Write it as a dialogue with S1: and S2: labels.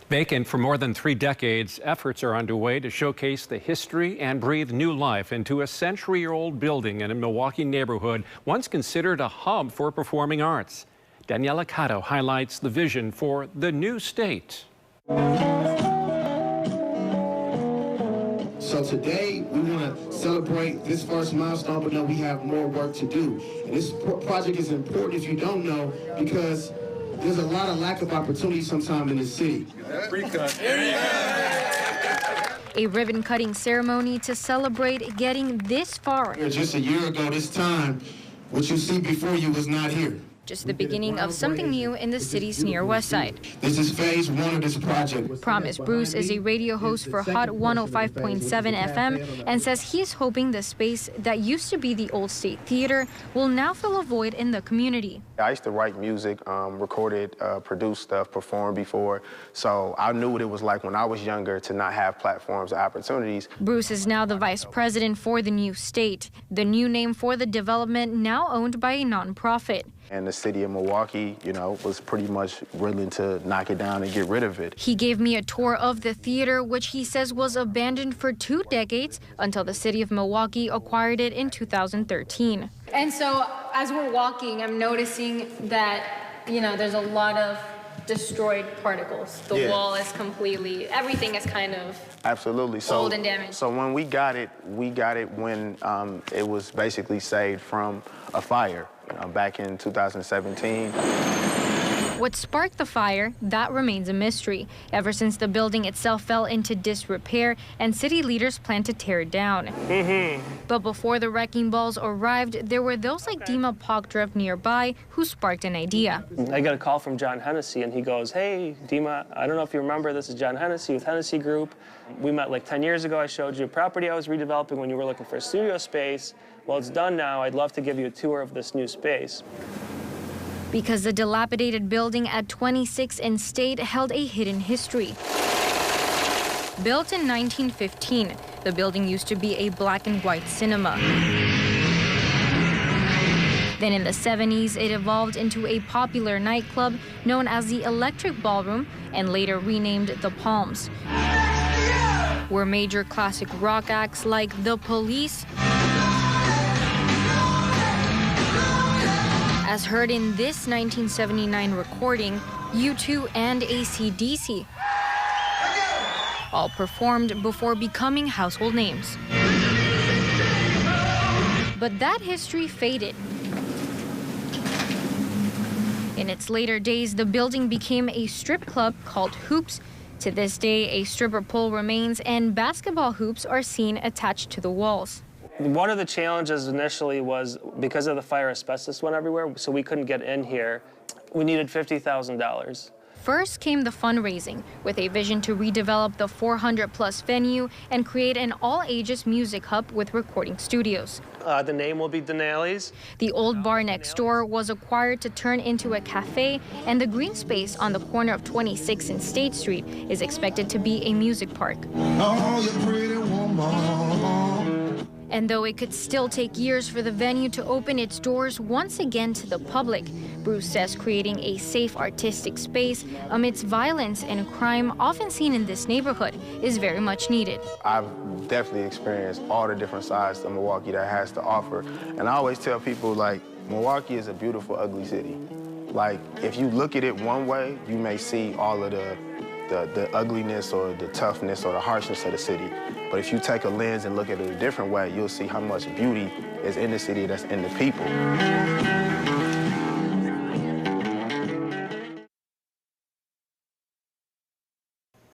S1: Vacant for more than 3 decades, efforts are underway to showcase the history and breathe new life into a century-old building in a Milwaukee neighborhood once considered a hub for performing arts. Daniela Cotto highlights the vision for the new state.
S2: So today we want to celebrate this first milestone, but know we have more work to do. And this project is important if you don't know, because there's a lot of lack of opportunity sometimes in the city.
S3: A ribbon-cutting ceremony to celebrate getting this far.
S2: Just a year ago this time, what you see before you was not here.
S3: Just the beginning of something new in the city's near west side.
S2: This is phase 1 of this project.
S3: Promise Bruce is a radio host for Hot 105.7 FM and says he is hoping the space that used to be the old State Theater will now fill a void in the community.
S4: I used to write music, recorded, produced stuff, performed before, so I knew what it was like when I was younger to not have platforms or opportunities.
S3: Bruce is now the vice president for the new state, the new name for the development now owned by a nonprofit.
S4: And the city of Milwaukee, was pretty much willing to knock it down and get rid of it.
S3: He gave me a tour of the theater, which he says was abandoned for 2 decades until the city of Milwaukee acquired it in 2013.
S5: And so as we're walking, I'm noticing that, there's a lot of destroyed particles. The wall is completely, everything is kind of
S4: absolutely
S5: old and damaged.
S4: So when we got it when it was basically saved from a fire back in 2017.
S3: What sparked the fire, that remains a mystery, ever since the building itself fell into disrepair and city leaders planned to tear it down. But before the wrecking balls arrived, there were those like Dima Pogdrev nearby who sparked an idea.
S6: I got a call from John Hennessy, and he goes, "Hey, Dima, I don't know if you remember, this is John Hennessy with Hennessy Group. We met like 10 years ago. I showed you a property I was redeveloping when you were looking for a studio space. Well, it's done now. I'd love to give you a tour of this new space."
S3: Because the dilapidated building at 26 and State held a hidden history. Built in 1915, the building used to be a black and white cinema. Then in the 70s, it evolved into a popular nightclub known as the Electric Ballroom and later renamed the Palms, where major classic rock acts like The Police, as heard in this 1979 recording, U2 and AC/DC, all performed before becoming household names. But that history faded. In its later days, the building became a strip club called Hoops. To this day, a stripper pole remains and basketball hoops are seen attached to the walls.
S6: One of the challenges initially was because of the fire, asbestos went everywhere, so we couldn't get in here. We needed $50,000.
S3: First came the fundraising, with a vision to redevelop the 400-plus venue and create an all-ages music hub with recording studios.
S6: The name will be Denali's.
S3: The old bar next door was acquired to turn into a cafe, and the green space on the corner of 26th and State Street is expected to be a music park.
S2: Oh, you pretty woman.
S3: And though it could still take years for the venue to open its doors once again to the public, Bruce says creating a safe artistic space amidst violence and crime often seen in this neighborhood is very much needed.
S4: I've definitely experienced all the different sides of Milwaukee that has to offer. And I always tell people, Milwaukee is a beautiful, ugly city. If you look at it one way, you may see all of the ugliness or the toughness or the harshness of the city. But if you take a lens and look at it a different way, you'll see how much beauty is in the city that's in the people.